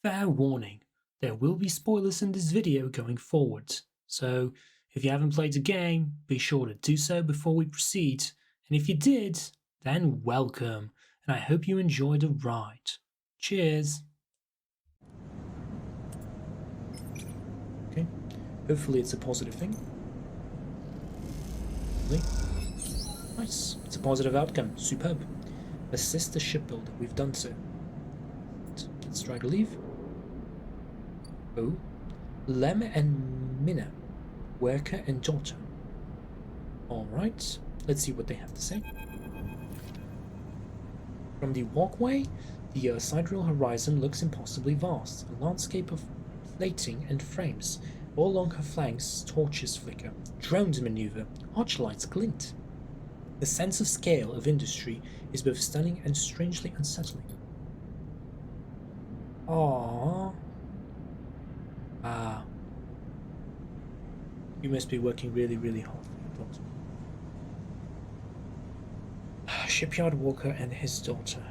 Fair warning, there will be spoilers in this video going forward, so if you haven't played the game, be sure to do so before we proceed, and if you did, then welcome, and I hope you enjoy the ride. Cheers! Okay, hopefully it's a positive thing. Nice, it's a positive outcome, superb. Assist the shipbuilder, we've done so. Let's try to leave. Oh, Lem and Mina, worker and daughter. Alright, let's see what they have to say. From the walkway, the sidereal horizon looks impossibly vast, a landscape of plating and frames. All along her flanks, torches flicker, drones maneuver, archlights glint. The sense of scale of industry is both stunning and strangely unsettling. Aww. Ah. You must be working really, really hard for your daughter. Shipyard worker and his daughter.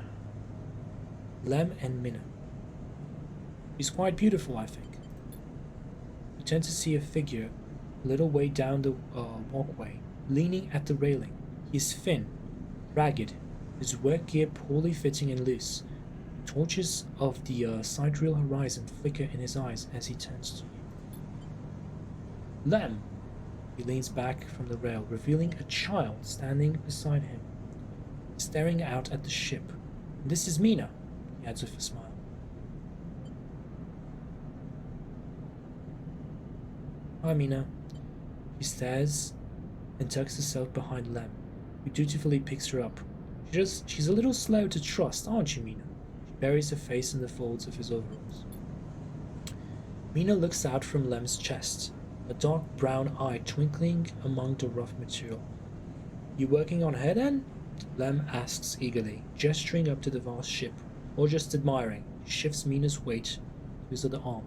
Lem and Mina. She's quite beautiful, I think. You tend to see a figure a little way down the walkway, leaning at the railing. He is thin, ragged, his work gear poorly fitting and loose. Torches of the sidereal horizon flicker in his eyes as he turns to you. Lem! He leans back from the rail, revealing a child standing beside him, staring out at the ship. This is Mina, he adds with a smile. Hi, Mina. She stares and tucks herself behind Lem, who dutifully picks her up. She's a little slow to trust, aren't you, Mina? She buries her face in the folds of his overalls. Mina looks out from Lem's chest, a dark brown eye twinkling among the rough material. You working on her then? Lem asks eagerly, gesturing up to the vast ship, or just admiring. He shifts Mina's weight to his other arm.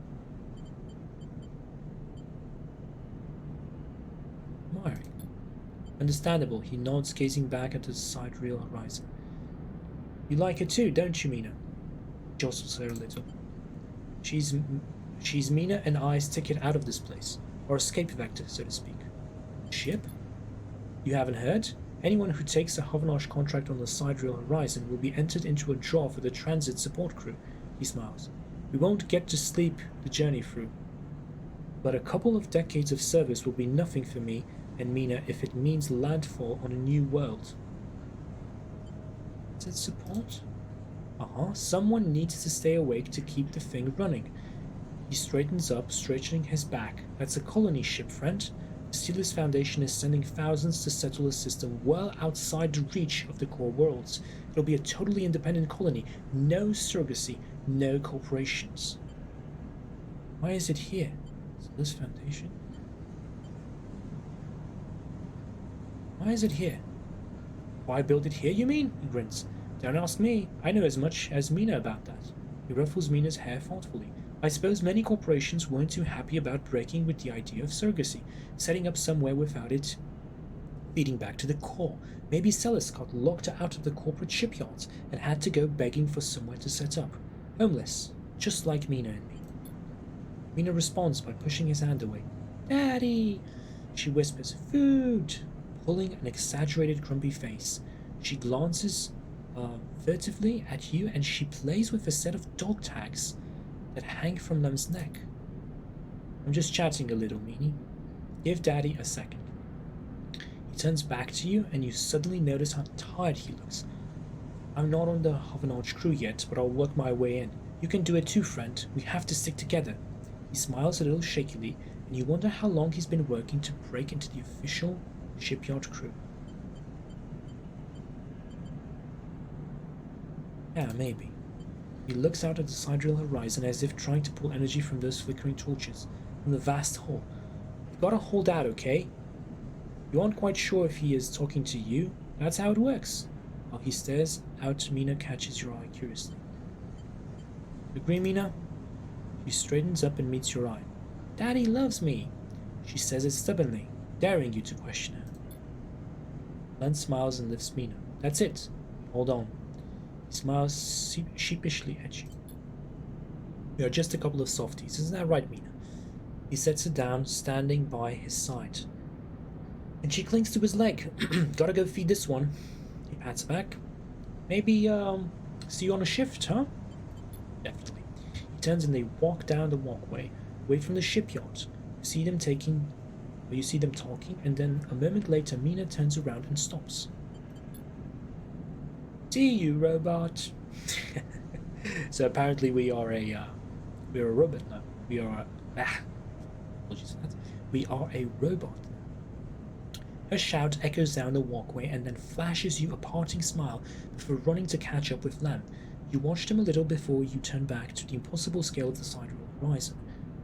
Admiring. Understandable, he nods, gazing back at the sidereal horizon. You like her too, don't you, Mina? Jostles her a little. She's Mina and I's ticket out of this place, or escape vector, so to speak. Ship? You haven't heard? Anyone who takes a Havanage contract on the sidereal horizon will be entered into a draw for the transit support crew, he smiles. We won't get to sleep the journey through, but a couple of decades of service will be nothing for me and Mina if it means landfall on a new world. Is it support? Someone needs to stay awake to keep the thing running. He straightens up, straightening his back. That's a colony ship, friend. The Steelers Foundation is sending thousands to settle a system well outside the reach of the core worlds. It'll be a totally independent colony. No surrogacy, no corporations. Why is it here? Steelers Foundation? Why is it here? Why build it here, you mean? He grins. Don't ask me. I know as much as Mina about that. He ruffles Mina's hair thoughtfully. I suppose many corporations weren't too happy about breaking with the idea of surrogacy, setting up somewhere without it feeding back to the core. Maybe Celis got locked out of the corporate shipyards and had to go begging for somewhere to set up. Homeless, just like Mina and me. Mina responds by pushing his hand away. Daddy! She whispers, food! Pulling an exaggerated grumpy face. She glances furtively at you and she plays with a set of dog tags that hang from Lem's neck. I'm just chatting a little, Meanie. Give Daddy a second. He turns back to you and you suddenly notice how tired he looks. I'm not on the Havanage crew yet, but I'll work my way in. You can do it too, friend. We have to stick together. He smiles a little shakily and you wonder how long he's been working to break into the official shipyard crew. Yeah, maybe. He looks out at the sidereal horizon as if trying to pull energy from those flickering torches from the vast hall. You've got to hold out, okay? You aren't quite sure if he is talking to you. That's how it works. While he stares out, Mina catches your eye curiously. Agree, Mina? She straightens up and meets your eye. Daddy loves me. She says it stubbornly, daring you to question her. Len smiles and lifts Mina. That's it. Hold on. He smiles sheepishly at you. We are just a couple of softies, isn't that right, Mina? He sets her down, standing by his side. And she clings to his leg. Gotta go feed this one. He pats her back. Maybe, see you on a shift, huh? Definitely. He turns and they walk down the walkway, away from the shipyard. You see them talking, and then a moment later, Mina turns around and stops. See you, robot. So apparently we're a robot now. Apologies for that. We are a robot. Her shout echoes down the walkway and then flashes you a parting smile before running to catch up with Lem. You watched him a little before you turn back to the impossible scale of the sidereal horizon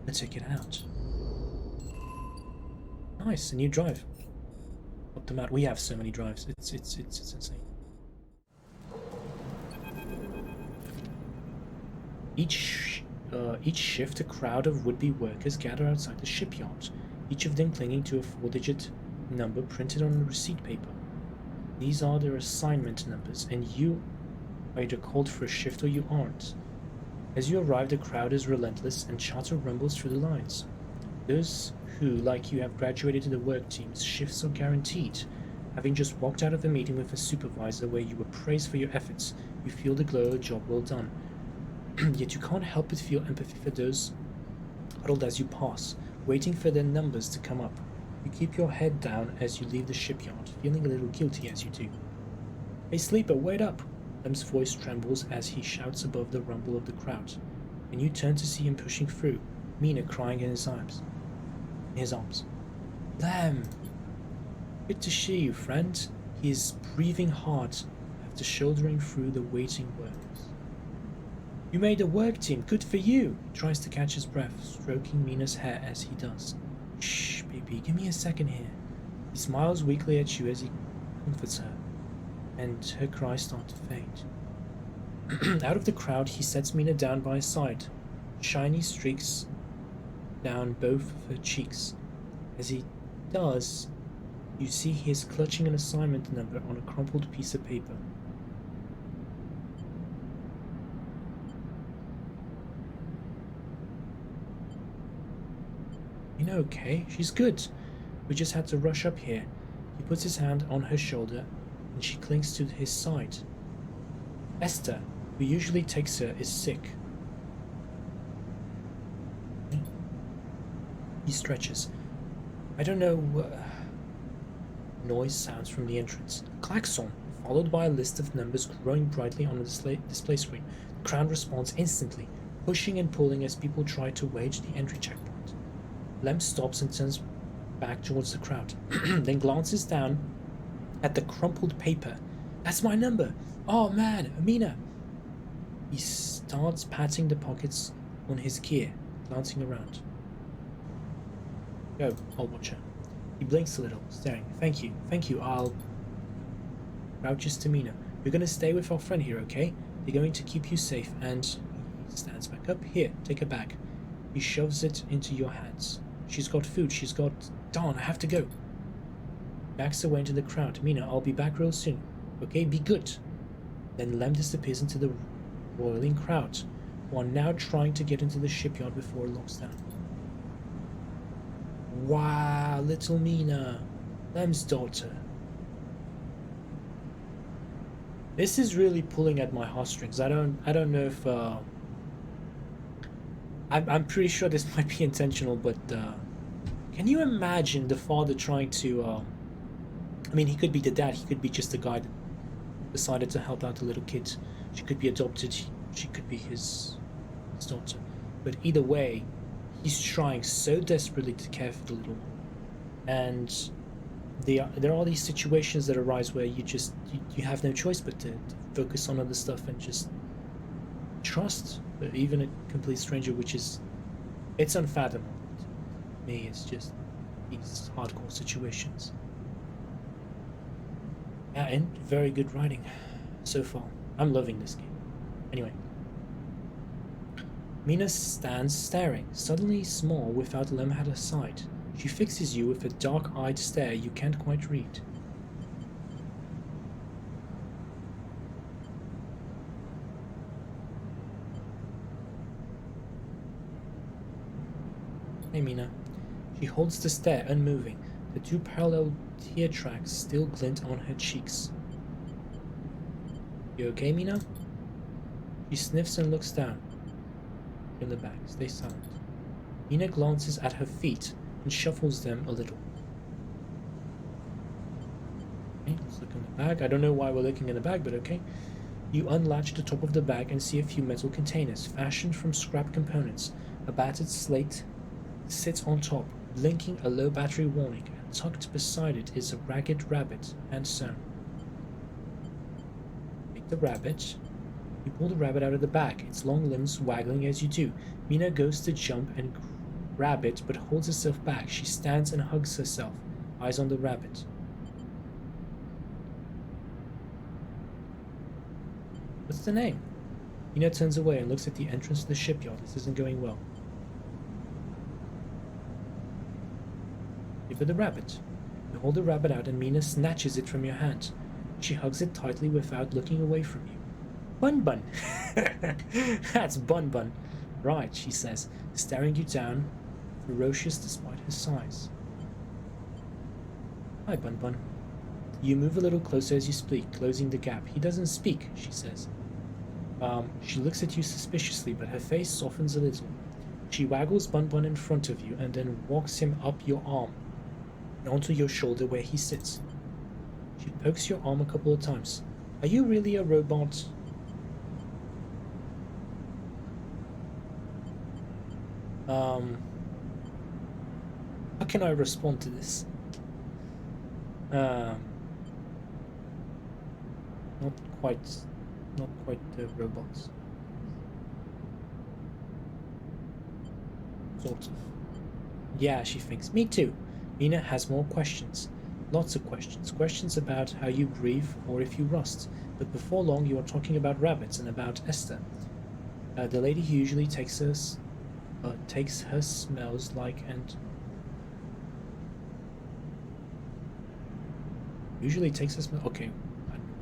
and check it out. Nice, a new drive. Up the map. We have so many drives. It's insane. Each shift, a crowd of would-be workers gather outside the shipyard, each of them clinging to a 4-digit number printed on the receipt paper. These are their assignment numbers, and you are either called for a shift or you aren't. As you arrive, the crowd is relentless, and chatter rumbles through the lines. Those who, like you, have graduated to the work teams, shifts are guaranteed. Having just walked out of a meeting with a supervisor where you were praised for your efforts, you feel the glow of a job well done. Yet you can't help but feel empathy for those huddled as you pass, waiting for their numbers to come up. You keep your head down as you leave the shipyard, feeling a little guilty as you do. Hey sleeper, wait up! Lem's voice trembles as he shouts above the rumble of the crowd, and you turn to see him pushing through, Mina crying in his arms. Lem! Good to see you, friend. He is breathing hard after shouldering through the waiting workers. You made a work team, good for you! He tries to catch his breath, stroking Mina's hair as he does. Shh, baby, give me a second here. He smiles weakly at you as he comforts her, and her cries start to fade. Out of the crowd, he sets Mina down by his side, shiny streaks down both of her cheeks. As he does, you see he is clutching an assignment number on a crumpled piece of paper. You know, okay, she's good. We just had to rush up here. He puts his hand on her shoulder, and she clings to his side. Esther, who usually takes her, is sick. He stretches. I don't know. Noise sounds from the entrance. Klaxon, followed by a list of numbers growing brightly on the display screen. The crowd responds instantly, pushing and pulling as people try to wage the entry checkpoint. Lem stops and turns back towards the crowd, then glances down at the crumpled paper. That's my number! Oh man, Mina! He starts patting the pockets on his gear, glancing around. Go, I'll watch her. He blinks a little, staring. Thank you, I'll... Crouches to Mina. We're gonna stay with our friend here, okay? They're going to keep you safe, and... He stands back up. Here, take a bag. He shoves it into your hands. She's got food, Darn, I have to go. Backs away into the crowd. Mina, I'll be back real soon. Okay, be good. Then Lem disappears into the roiling crowd, who are now trying to get into the shipyard before it locks down. Wow, little Mina, Lem's daughter. This is really pulling at my heartstrings. I don't know if I'm pretty sure this might be intentional, but can you imagine the father trying to I mean, he could be the dad, he could be just the guy that decided to help out the little kid. She could be adopted, she could be his daughter. But either way, he's trying so desperately to care for the little one. And there are these situations that arise where you have no choice but to focus on other stuff and just trust even a complete stranger, which is, it's unfathomable. To me, it's just these hardcore situations. Yeah, and very good writing so far. I'm loving this game. Anyway, Mina stands staring, suddenly small without Lem at her side. She fixes you with a dark-eyed stare you can't quite read. Hey, Mina. She holds the stare, unmoving. The two parallel tear tracks still glint on her cheeks. You okay, Mina? She sniffs and looks down from the bag. Stay silent. Mina glances at her feet and shuffles them a little. Okay, let's look in the bag. I don't know why we're looking in the bag, but okay. You unlatch the top of the bag and see a few metal containers, fashioned from scrap components. A battered slate sits on top, blinking a low battery warning, and tucked beside it is a ragged rabbit, hand sewn. Take the rabbit. You pull the rabbit out of the bag, its long limbs waggling as you do. Mina goes to jump and grab it, but holds herself back. She stands and hugs herself, eyes on the rabbit. What's the name? Mina turns away and looks at the entrance to the shipyard. This isn't going well. Give her the rabbit. You hold the rabbit out and Mina snatches it from your hand. She hugs it tightly without looking away from you. Bun Bun! That's Bun Bun. Right, she says, staring you down, ferocious despite her size. Hi, Bun Bun. You move a little closer as you speak, closing the gap. He doesn't speak, she says. She looks at you suspiciously, but her face softens a little. She waggles Bun Bun in front of you and then walks him up your arm and onto your shoulder where he sits. She pokes your arm a couple of times. Are you really a robot? How can I respond to this? Not quite robots. Sort of. Yeah, she thinks. Me too. Mina has more questions. Lots of questions. Questions about how you breathe or if you rust. But before long you are talking about rabbits and about Esther. The lady who usually takes her smells like and usually takes us. Okay,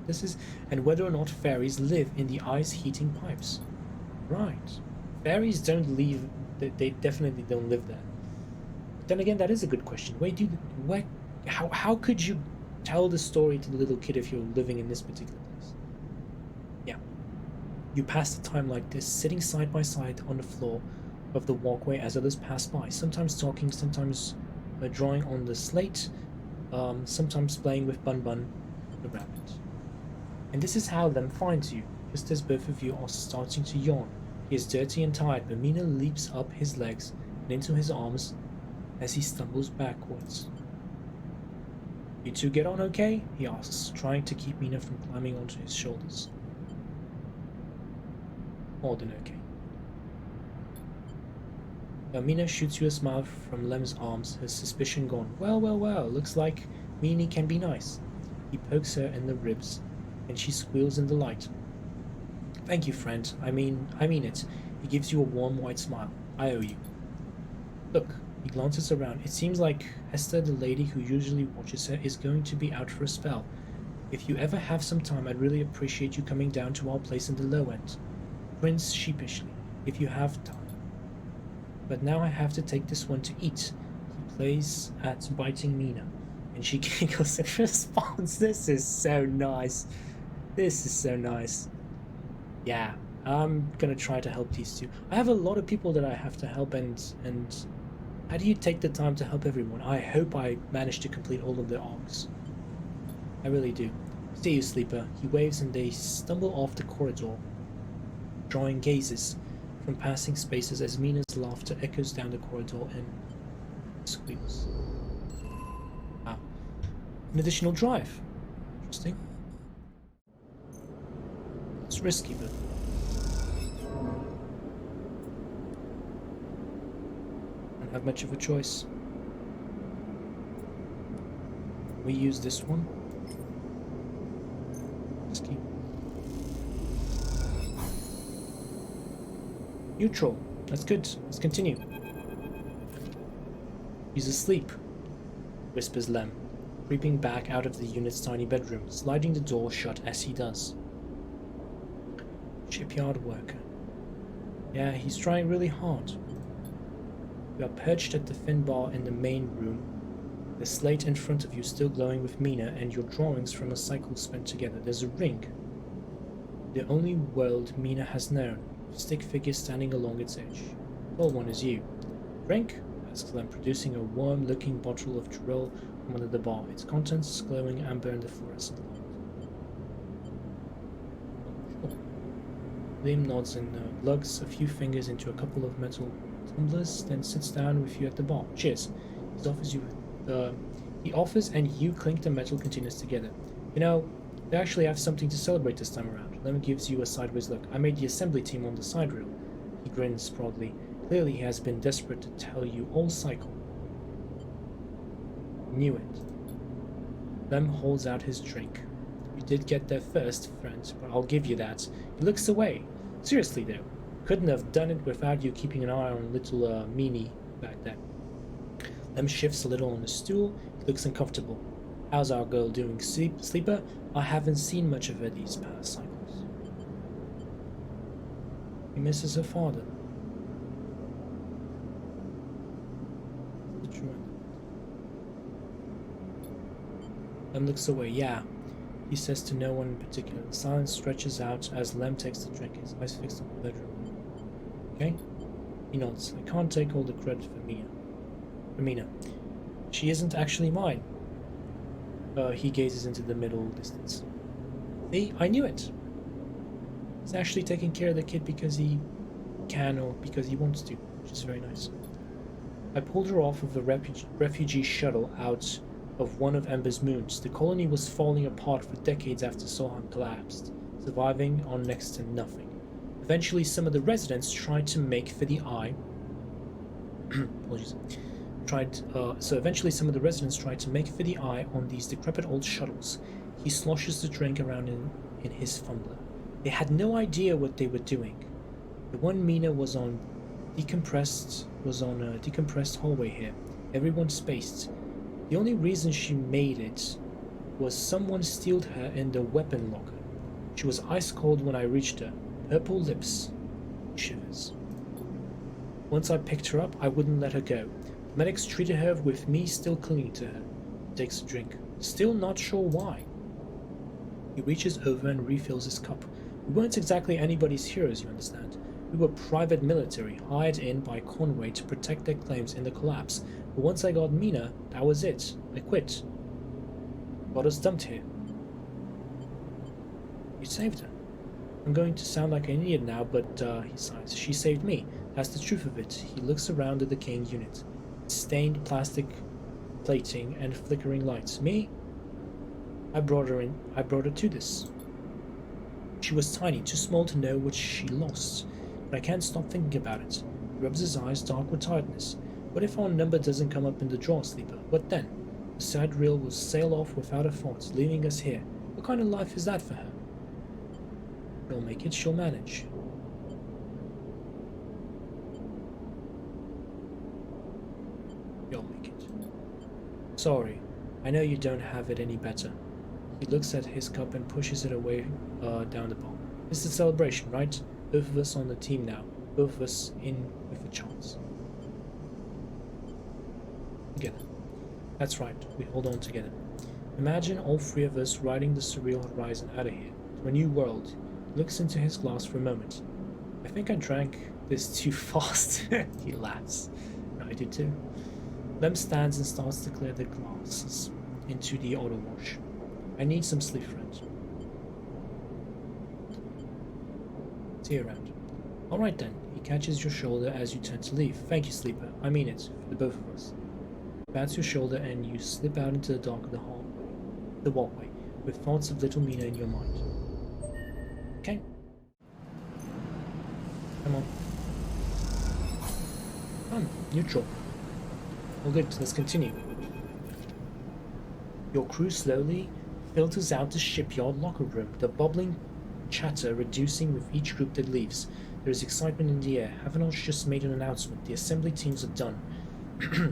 this is, and whether or not fairies live in the ice heating pipes. Right, fairies don't leave. They definitely don't live there. But then again, that is a good question. How could you tell the story to the little kid if you're living in this particular place? Yeah, you pass the time like this, sitting side by side on the floor of the walkway as others pass by, sometimes talking, sometimes drawing on the slate, sometimes playing with Bun Bun, the rabbit. And this is how Lem finds you, just as both of you are starting to yawn. He is dirty and tired, but Mina leaps up his legs and into his arms as he stumbles backwards. You two get on okay? He asks, trying to keep Mina from climbing onto his shoulders. More than okay. Mina shoots you a smile from Lem's arms, her suspicion gone. Well, looks like Meanie can be nice. He pokes her in the ribs, and she squeals in delight. Thank you, friend. I mean it. He gives you a warm white smile. I owe you. Look, he glances around. It seems like Esther, the lady who usually watches her, is going to be out for a spell. If you ever have some time, I'd really appreciate you coming down to our place in the low end. Grins sheepishly. If you have time. But now I have to take this one to eat. He plays at biting Mina, and she giggles in response. This is so nice. This is so nice. Yeah, I'm gonna try to help these two. I have a lot of people that I have to help, and how do you take the time to help everyone? I hope I manage to complete all of their arcs. I really do. See you, sleeper. He waves and they stumble off the corridor, drawing gazes from passing spaces as Mina's laughter echoes down the corridor and squeals. Wow. An additional drive. Interesting. It's risky, but don't have much of a choice. We use this one. Risky. Neutral. That's good. Let's continue. He's asleep, whispers Lem, creeping back out of the unit's tiny bedroom, sliding the door shut as he does. Shipyard worker. Yeah, he's trying really hard. You are perched at the fin bar in the main room, the slate in front of you still glowing with Mina and your drawings from a cycle spent together. There's a ring, the only world Mina has known, with stick figures standing along its edge. The tall one is you. Drink? Asks Lem, producing a warm-looking bottle of Tyrol from under the bar, its contents glowing amber in the fluorescent light. Sure. Liam nods and lugs a few fingers into a couple of metal tumblers, then sits down with you at the bar. Cheers. He offers and you clink the metal containers together. You know, they actually have something to celebrate this time around. Lem gives you a sideways look. I made the assembly team on the side reel. He grins proudly. Clearly he has been desperate to tell you all cycle. Knew it. Lem holds out his drink. You did get there first, friend, but I'll give you that. He looks away. Seriously though, couldn't have done it without you keeping an eye on little Meanie back there. Lem shifts a little on the stool. He looks uncomfortable. How's our girl doing, Sleeper? I haven't seen much of her these past cycles. He misses her father. The truant. Lem looks away. Yeah, he says to no one in particular. The silence stretches out as Lem takes the drink, his eyes fixed on the bedroom. Okay? He nods. I can't take all the credit for Mina. She isn't actually mine. He gazes into the middle distance. See, I knew it. He's actually taking care of the kid because he can or because he wants to, which is very nice. I pulled her off of the refugee shuttle out of one of Ember's moons. The colony was falling apart for decades after Solheim collapsed, surviving on next to nothing. Eventually, some of the residents tried to make for the eye. Apologies. Eventually some of the residents tried to make for the eye on these decrepit old shuttles. He sloshes the drink around in his fumbler. They had no idea what they were doing. The one Mina was on a decompressed hallway here. Everyone spaced. The only reason she made it was someone stealed her in the weapon locker. She was ice cold when I reached her. Purple lips. Shivers. Once I picked her up, I wouldn't let her go. The medics treated her with me still clinging to her. He takes a drink. Still not sure why. He reaches over and refills his cup. We weren't exactly anybody's heroes, you understand. We were private military, hired in by Conway to protect their claims in the collapse. But once I got Mina, that was it. I quit. Got us dumped here. You saved her. I'm going to sound like an idiot now, but he sighs. She saved me. That's the truth of it. He looks around the decaying unit. Stained plastic plating and flickering lights. Me? I brought her to this. She was tiny, too small to know what she lost. But I can't stop thinking about it. He rubs his eyes, dark with tiredness. What if our number doesn't come up in the draw, Sleeper? What then? The side reel will sail off without a thought, leaving us here. What kind of life is that for her? She'll make it, she'll manage. You'll make it. Sorry, I know you don't have it any better. He looks at his cup and pushes it away down the bar. It's a celebration, right? Both of us on the team now. Both of us in with a chance. Together. That's right, we hold on together. Imagine all three of us riding the surreal horizon out of here, to a new world. He looks into his glass for a moment. I think I drank this too fast. He laughs. I do too. Lem stands and starts to clear the glasses into the auto wash. I need some sleep, friend. See you around. Alright then. He catches your shoulder as you turn to leave. Thank you, Sleeper. I mean it, for the both of us. He pats your shoulder and you slip out into the dark of the walkway, with thoughts of little Mina in your mind. Okay. Come on. Neutral. All good, let's continue. Your crew slowly filters out the shipyard locker room, the bubbling chatter reducing with each group that leaves. There is excitement in the air. Havenar's just made an announcement. The assembly teams are done.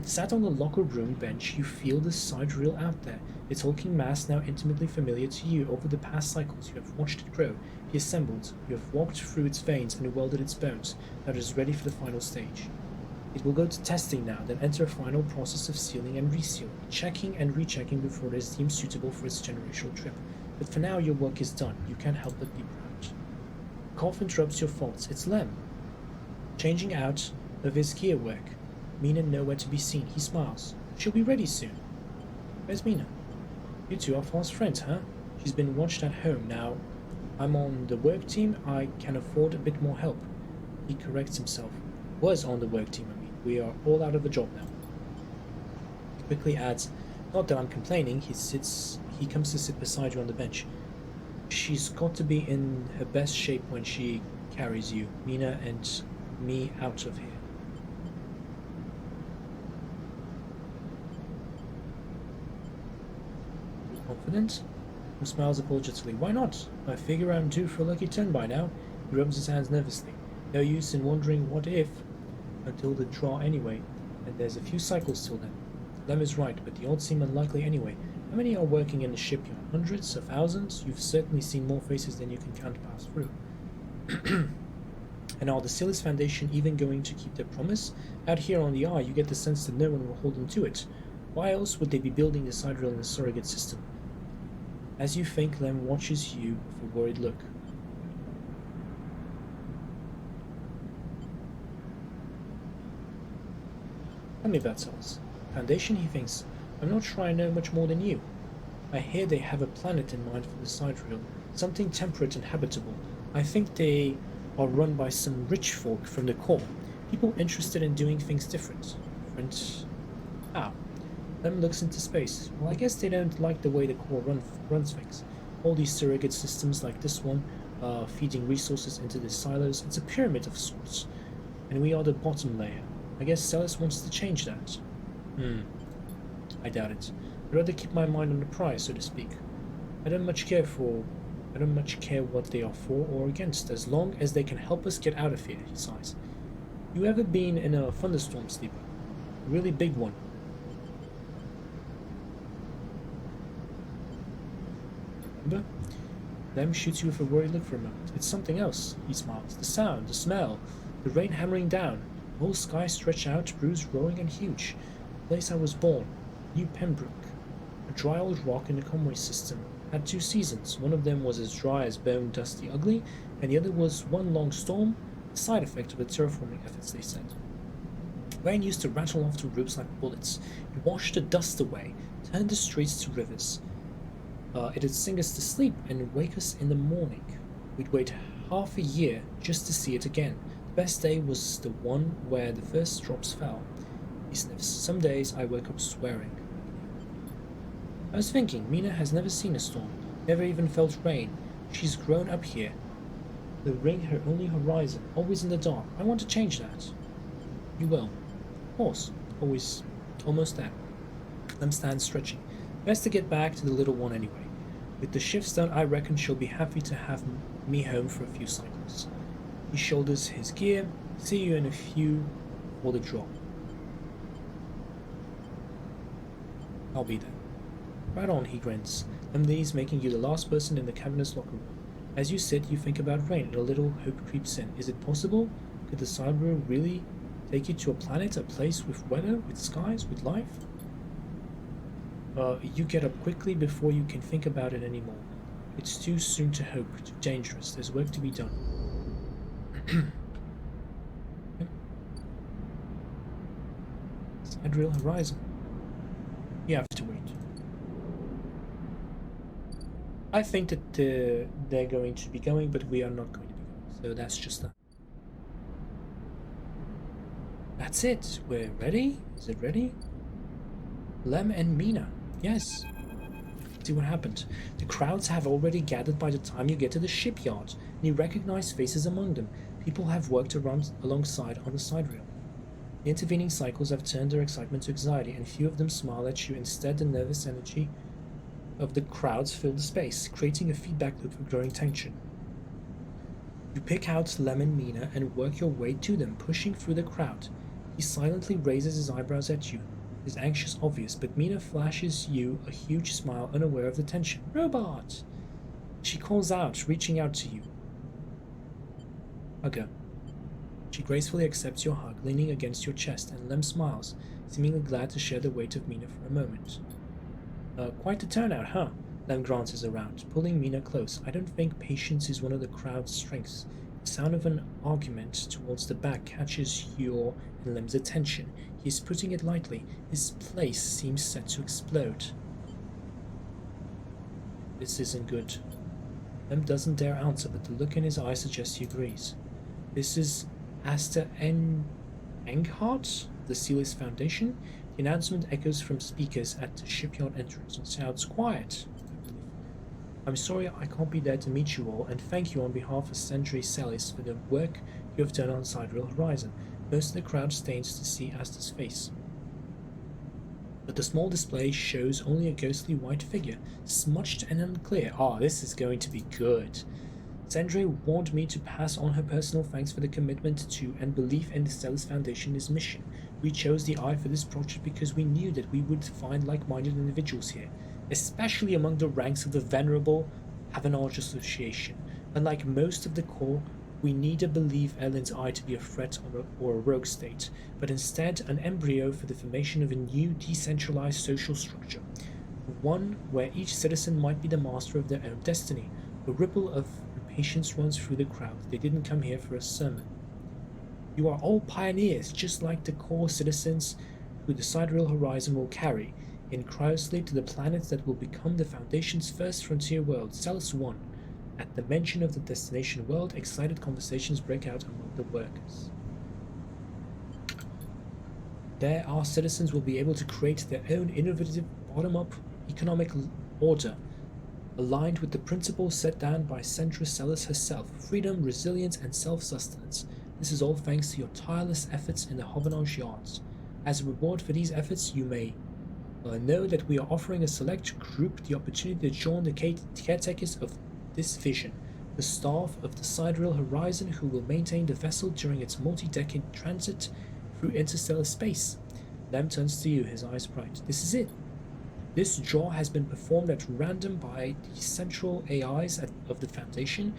Sat on the locker room bench, you feel the side reel out there, its hulking mass now intimately familiar to you. Over the past cycles, you have watched it grow, be assembled. You have walked through its veins and welded its bones. Now it is ready for the final stage. It will go to testing now, then enter a final process of sealing and resealing, checking and rechecking before it is deemed suitable for its generational trip. But for now, your work is done. You can't help but be proud. Cough interrupts your thoughts. It's Lem, changing out of his gear work. Mina nowhere to be seen. He smiles. She'll be ready soon. Where's Mina? You two are fast friends, huh? She's been watched at home. Now I'm on the work team. I can afford a bit more help. He corrects himself. Was on the work team, I mean. We are all out of a job now. He quickly adds, not that I'm complaining. He comes to sit beside you on the bench. She's got to be in her best shape when she carries you, Mina, and me out of here. Confident? He smiles apologetically. Why not? I figure I'm due for a lucky turn by now. He rubs his hands nervously. No use in wondering what if, until the draw anyway, and there's a few cycles till then. Lem is right, but the odds seem unlikely anyway. How many are working in the shipyard? Hundreds? Or thousands? You've certainly seen more faces than you can count pass through. And are the Silas Foundation even going to keep their promise? Out here on the Eye, you get the sense that no one will hold them to it. Why else would they be building the sidereal in a surrogate system? As you think, Lem watches you with a worried look. Tell me about Silas. Foundation, he thinks. I'm not sure I know much more than you. I hear they have a planet in mind for the sidereal, something temperate and habitable. I think they are run by some rich folk from the core, people interested in doing things different. Different? How? Lem looks into space. Well, I guess they don't like the way the core runs things. All these surrogate systems like this one, feeding resources into the silos. It's a pyramid of sorts, and we are the bottom layer. I guess Celis wants to change that. I doubt it. I'd rather keep my mind on the prize, so to speak. I don't much care what they are for or against, as long as they can help us get out of here, he sighs. You ever been in a thunderstorm, Sleeper? A really big one. Remember? Lem shoots you with a worried look for a moment. It's something else, he smiles. The sound, the smell, the rain hammering down, the whole sky stretched out, bruised, rolling, and huge. The place I was born, New Pembroke, a dry old rock in the Conway system, had 2 seasons. One of them was as dry as bone, dusty, ugly, and the other was one long storm, a side effect of the terraforming efforts, they said. Rain used to rattle off the roofs like bullets. It washed the dust away, turned the streets to rivers. It'd sing us to sleep and wake us in the morning. We'd wait half a year just to see it again. The best day was the one where the first drops fell. He sniffs. Some days I woke up swearing. I was thinking, Mina has never seen a storm, never even felt rain. She's grown up here. The ring her only horizon, always in the dark. I want to change that. You will. Of course. Almost there. Lem stands stretching. Best to get back to the little one anyway. With the shifts done, I reckon she'll be happy to have me home for a few cycles. He shoulders his gear. See you in a few for the draw. I'll be there. Right on, he grins. Lem's making you the last person in the cabinet's locker room. As you sit, you think about rain, and a little hope creeps in. Is it possible? Could the sidereal really take you to a planet, a place with weather, with skies, with life? You get up quickly before you can think about it anymore. It's too soon to hope, too dangerous. There's work to be done. Sidereal horizon. You have to wait. I think that they're going to be going, but we are not going to be going. So that's just that. That's it. We're ready. Is it ready? Lem and Mina. Yes. See what happened. The crowds have already gathered by the time you get to the shipyard, and you recognize faces among them. People have worked around alongside on the sidereal. The intervening cycles have turned their excitement to anxiety, and few of them smile at you. Instead, the nervous energy of the crowds fill the space, creating a feedback loop of growing tension. You pick out Lem and Mina and work your way to them, pushing through the crowd. He silently raises his eyebrows at you. His anxious obvious, but Mina flashes you a huge smile, unaware of the tension. Robot! She calls out, reaching out to you. Hug her. She gracefully accepts your hug, leaning against your chest, and Lem smiles, seemingly glad to share the weight of Mina for a moment. Quite a turnout, huh? Lem glances around, pulling Mina close. I don't think patience is one of the crowd's strengths. The sound of an argument towards the back catches your and Lem's attention. He is putting it lightly. His place seems set to explode. This isn't good. Lem doesn't dare answer, but the look in his eyes suggests he agrees. This is Asta Enghart, the Sealist Foundation. The announcement echoes from speakers at the shipyard entrance and sounds quiet. I'm sorry I can't be there to meet you all, and thank you on behalf of Sentry Celis for the work you have done on Sidereal Horizon. Most of the crowd stains to see Asta's face, but the small display shows only a ghostly white figure, smudged and unclear. This is going to be good. Sentry warned me to pass on her personal thanks for the commitment to and belief in the Celis Foundation's mission. We chose the Eye for this project because we knew that we would find like-minded individuals here, especially among the ranks of the venerable Havanage Association. Unlike most of the Corps, we neither believe Ellen's Eye to be a threat or a rogue state, but instead an embryo for the formation of a new decentralized social structure, one where each citizen might be the master of their own destiny. A ripple of impatience runs through the crowd. They didn't come here for a sermon. You are all pioneers, just like the Corps citizens who the Sidereal Horizon will carry in cryosleep to the planets that will become the Foundation's first frontier world, Celis 1. At the mention of the destination world, excited conversations break out among the workers. There, our citizens will be able to create their own innovative bottom-up economic order, aligned with the principles set down by Centra Celis herself: freedom, resilience, and self-sustenance. This is all thanks to your tireless efforts in the Havanage yards. As a reward for these efforts, you may know that we are offering a select group the opportunity to join the caretakers of this vision, the staff of the Sidereal Horizon, who will maintain the vessel during its multi-decade transit through interstellar space. Lem turns to you, his eyes bright. This is it. This draw has been performed at random by the central AIs of the Foundation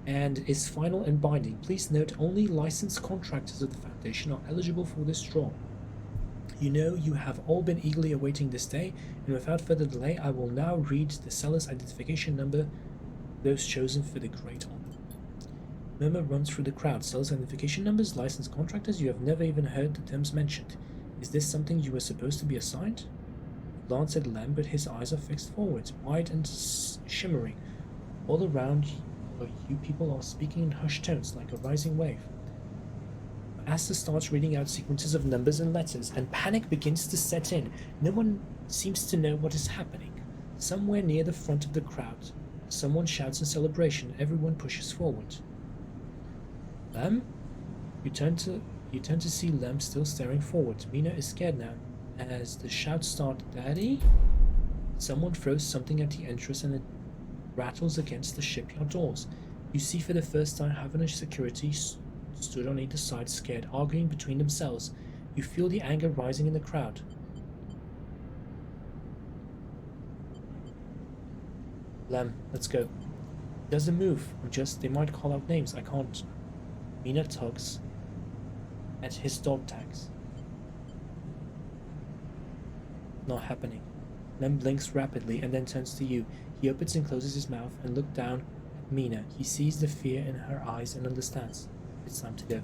and is final and binding. Please note, only licensed contractors of the Foundation are eligible for this draw. You know you have all been eagerly awaiting this day, and without further delay, I will now read the seller's identification number, those chosen for the great honor. Murmur runs through the crowd. Seller's identification numbers, licensed contractors, you have never even heard the terms mentioned. Is this something you were supposed to be assigned? He glanced at Lem, but his eyes are fixed forwards, wide and shimmering. All around you people are speaking in hushed tones like a rising wave. Asta starts reading out sequences of numbers and letters, and panic begins to set in. No one seems to know what is happening. Somewhere near the front of the crowd, someone shouts in celebration. Everyone pushes forward. Lem? You turn to see Lem still staring forward. Mina is scared now. As the shouts start, Daddy? Someone throws something at the entrance and it rattles against the shipyard doors. You see for the first time Havanage security stood on either side, scared, arguing between themselves. You feel the anger rising in the crowd. Lem, let's go. Doesn't move. They might call out names. I can't. Mina tugs at his dog tags. Not happening. Lem blinks rapidly and then turns to you. He opens and closes his mouth and looks down at Mina. He sees the fear in her eyes and understands. It's time to go.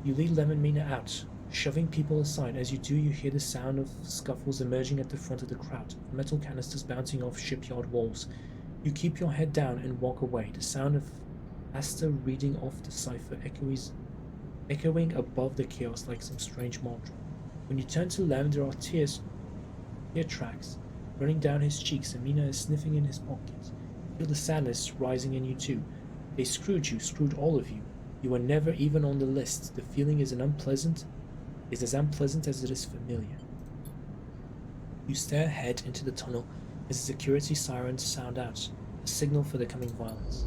You lead Lem and Mina out, shoving people aside. As you do, you hear the sound of scuffles emerging at the front of the crowd, metal canisters bouncing off shipyard walls. You keep your head down and walk away, the sound of Asta reading off the cipher echoing above the chaos like some strange mantra. When you turn to Lem, there are tear tracks running down his cheeks, and Mina is sniffing in his pocket. You feel the sadness rising in you too. They screwed you, screwed all of you. You were never even on the list. The feeling is as unpleasant as it is familiar. You stare ahead into the tunnel as the security sirens sound out, a signal for the coming violence.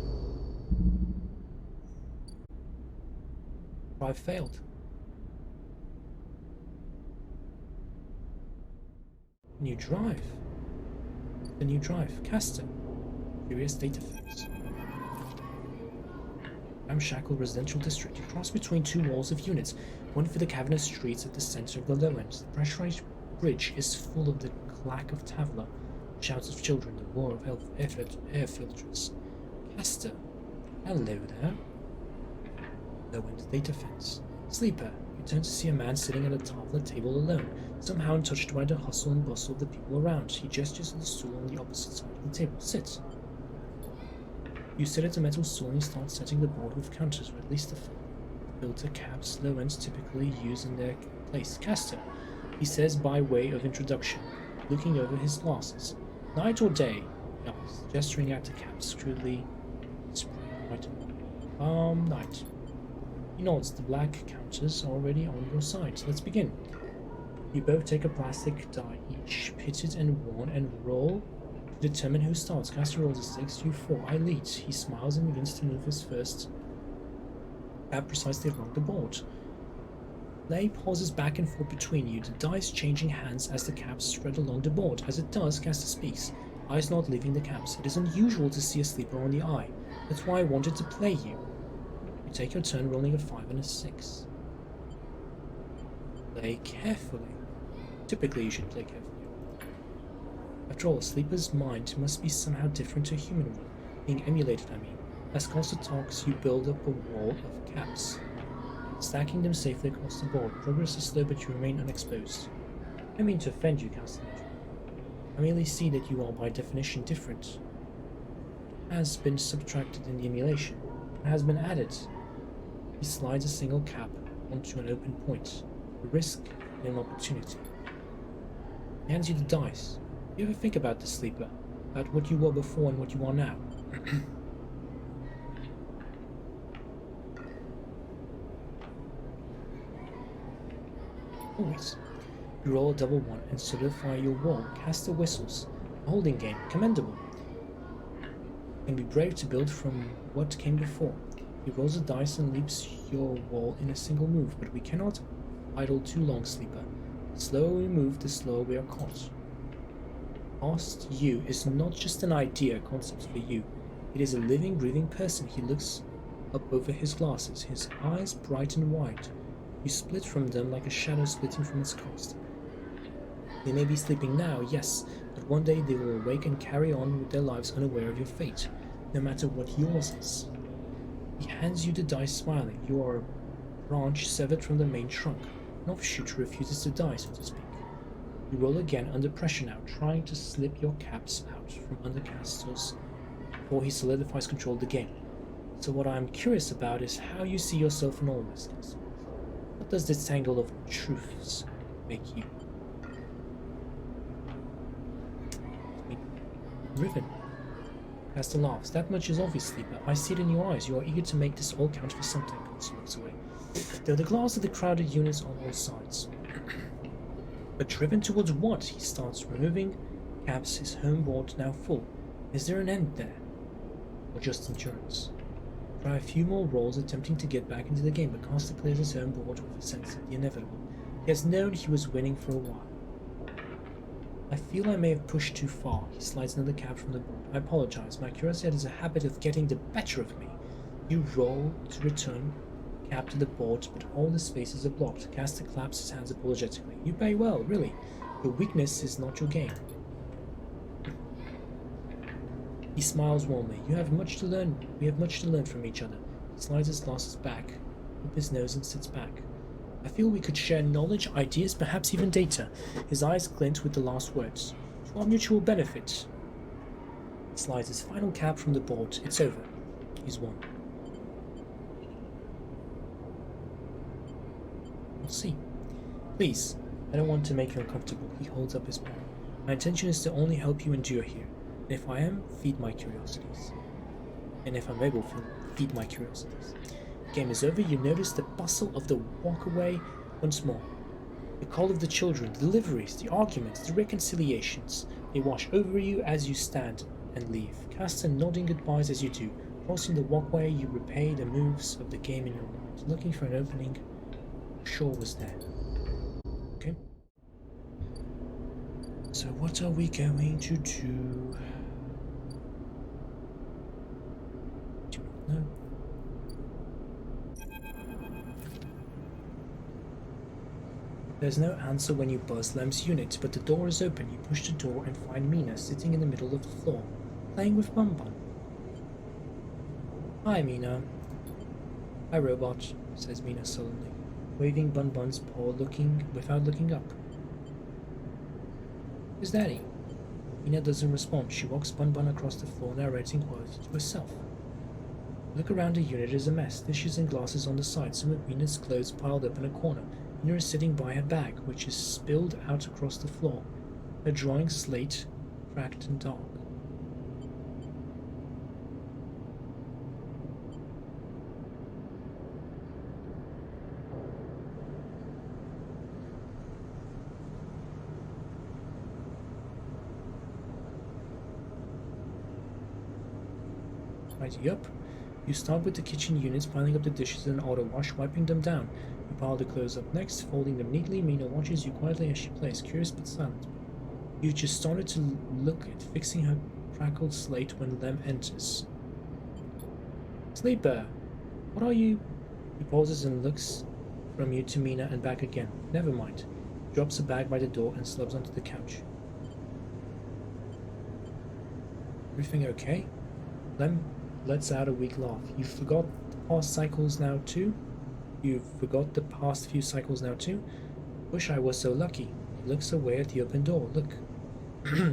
Drive failed. New drive. The new drive. Castor. Curious data fields. ramshackle residential district. You cross between two walls of units, one for the cavernous streets at the center of the low end. The pressurized bridge is full of the clack of Tavla, shouts of children, the roar of air filters. Castor. Hello there. Low end data fence. Sleeper. You turn to see a man sitting at a Tavla table alone, somehow untouched by the hustle and bustle of the people around. He gestures at the stool on the opposite side of the table. Sit. You sit at a metal stool and you start setting the board with counters, or at least the filter caps low ends typically use in their place. Castor, he says by way of introduction, looking over his glasses. Night or day? He asks, gesturing at the caps, crudely. Night. He nods. The black counters are already on your side. So let's begin. You both take a plastic die each, pitted and worn, and roll to determine who starts. Castor rolls a 6, you 4. I lead. He smiles and begins to move his first cap precisely along the board. Lay pauses back and forth between you, the dice changing hands as the caps spread along the board. As it does, Castor speaks, eyes not leaving the caps. It is unusual to see a sleeper on the eye. That's why I wanted to play you. You take your turn rolling a 5 and a 6. Play carefully. Typically you should play carefully. After all, a sleeper's mind must be somehow different to a human one. Being emulated, I mean. As Castor talks, you build up a wall of caps, stacking them safely across the board. Progress is slow, but you remain unexposed. I don't mean to offend you, Castor. I merely see that you are by definition different. It has been subtracted in the emulation. It has been added. He slides a single cap onto an open point, a risk and an opportunity. He hands you the dice. You ever think about this, sleeper? About what you were before and what you are now? Always. You roll a double 1 and solidify your wall. Castor whistles. A holding game. Commendable. You can be brave to build from what came before. He rolls a dice and leaps your wall in a single move, but we cannot idle too long, sleeper. The slower we move, the slower we are caught. Past you is not just an idea concept for you. It is a living, breathing person. He looks up over his glasses, his eyes bright and wide. You split from them like a shadow splitting from its cast. They may be sleeping now, yes, but one day they will awake and carry on with their lives unaware of your fate, no matter what yours is. He hands you the dice smiling. You are a branch severed from the main trunk, an offshoot who refuses to die, so to speak. You roll again under pressure now, trying to slip your caps out from under Castor's before he solidifies control of the game. So what I'm curious about is how you see yourself in all this, Castor. What does this tangle of truths make you? Riven. Castor laughs. That much is obvious, sleeper. I see it in your eyes. You are eager to make this all count for something. Castor looks away. There are the glass of the crowded units on all sides. But driven towards what? He starts removing caps, his home board now full. Is there an end there? Or just endurance? Try a few more rolls attempting to get back into the game, but Castor clears his home board with a sense of the inevitable. He has known he was winning for a while. I feel I may have pushed too far. He slides another cap from the board. I apologize. My curiosity has a habit of getting the better of me. You roll to return cap to the board, but all the spaces are blocked. Castor claps his hands apologetically. You play well, really. Your weakness is not your game. He smiles warmly. You have much to learn. We have much to learn from each other. He slides his glasses back, up his nose, and sits back. I feel we could share knowledge, ideas, perhaps even data. His eyes glint with the last words. To our mutual benefit. He slides his final cap from the board. It's over. He's won. We'll see. Please, I don't want to make you uncomfortable. He holds up his palm. My intention is to only help you endure here. And if I am, feed my curiosities. And if I'm able, feed my curiosities. The game is over. You notice the bustle of the walkaway once more. The call of the children, the deliveries, the arguments, the reconciliations. They wash over you as you stand and leave. Castor nodding goodbyes as you do. Crossing the walkway, you repay the moves of the game in your mind, looking for an opening. Sure was there. Okay. So what are we going to do? Do not know. There's no answer when you buzz Lem's unit, but the door is open. You push the door and find Mina sitting in the middle of the floor, playing with Bun Bun. Hi, Mina. Hi, Robot, says Mina sullenly, waving Bun Bun's paw without looking up. Who's Daddy? Mina doesn't respond. She walks Bun Bun across the floor, narrating quietly to herself. Look around the unit is a mess. Dishes and glasses on the side, some of Mina's clothes piled up in a corner. Mina is sitting by her bag, which is spilled out across the floor. Her drawing slate, cracked and dark. Tidy up. You start with the kitchen units, piling up the dishes in an auto wash, wiping them down. You pile the clothes up next, folding them neatly. Mina watches you quietly as she plays, curious but silent. You just started to look at fixing her crackled slate when Lem enters. Sleeper, what are you? He pauses and looks from you to Mina and back again. Never mind. He drops a bag by the door and slubs onto the couch. Everything okay? Lem lets out a weak laugh. You forgot the past cycles now too? You've forgot the past few cycles now too? Wish I was so lucky. He looks away at the open door. Look.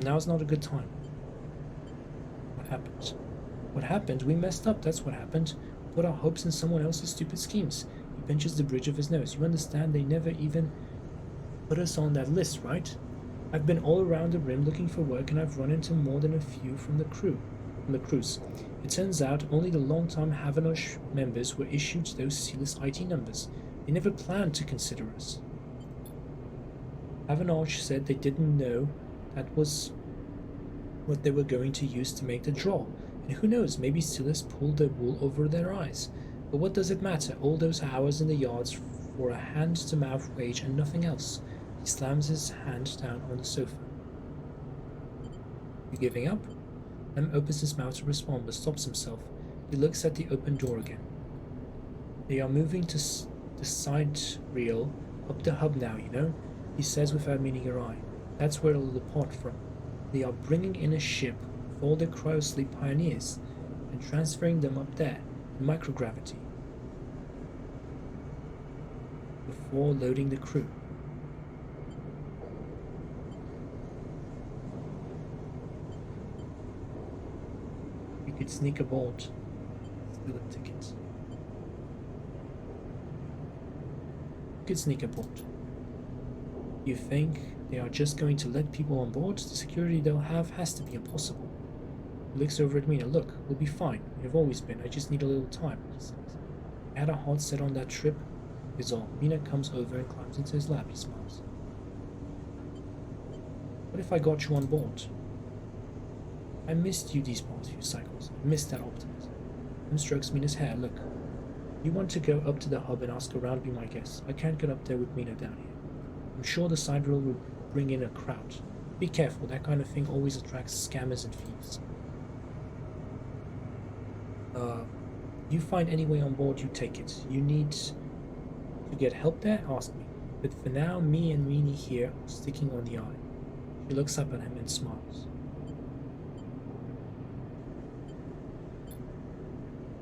Now's not a good time. What happened? What happened? We messed up, that's what happened. Put our hopes in someone else's stupid schemes. He pinches the bridge of his nose. You understand they never even put us on that list, right? I've been all around the rim looking for work, and I've run into more than a few from the cruise. It turns out only the long-time Havanosh members were issued those sealess ID numbers. They never planned to consider us. Havanosh said they didn't know that was what they were going to use to make the draw. And who knows, maybe Silas pulled the wool over their eyes. But what does it matter? All those hours in the yards for a hand-to-mouth wage and nothing else. He slams his hand down on the sofa. You giving up? Lem opens his mouth to respond, but stops himself. He looks at the open door again. They are moving to the side reel up the hub now, you know, he says without meeting her eye. That's where it'll depart from. They are bringing in a ship with all the cryosleep pioneers and transferring them up there in microgravity before loading the crew. You could sneak aboard, steal a ticket. You could sneak aboard. You think they are just going to let people on board? The security they'll have has to be impossible. He looks over at Mina. Look, we'll be fine. We've always been. I just need a little time, he says. I had a heart set on that trip, is all. Mina comes over and climbs into his lap. He smiles. What if I got you on board? I missed you these past few cycles. I missed that optimism. Lem strokes Mina's hair. Look, you want to go up to the hub and ask around, be my guest. I can't get up there with Mina down here. I'm sure the side rail will bring in a crowd. Be careful, that kind of thing always attracts scammers and thieves. You find any way on board, you take it. You need to get help there? Ask me. But for now, me and Meanie here are sticking on the eye. She looks up at him and smiles.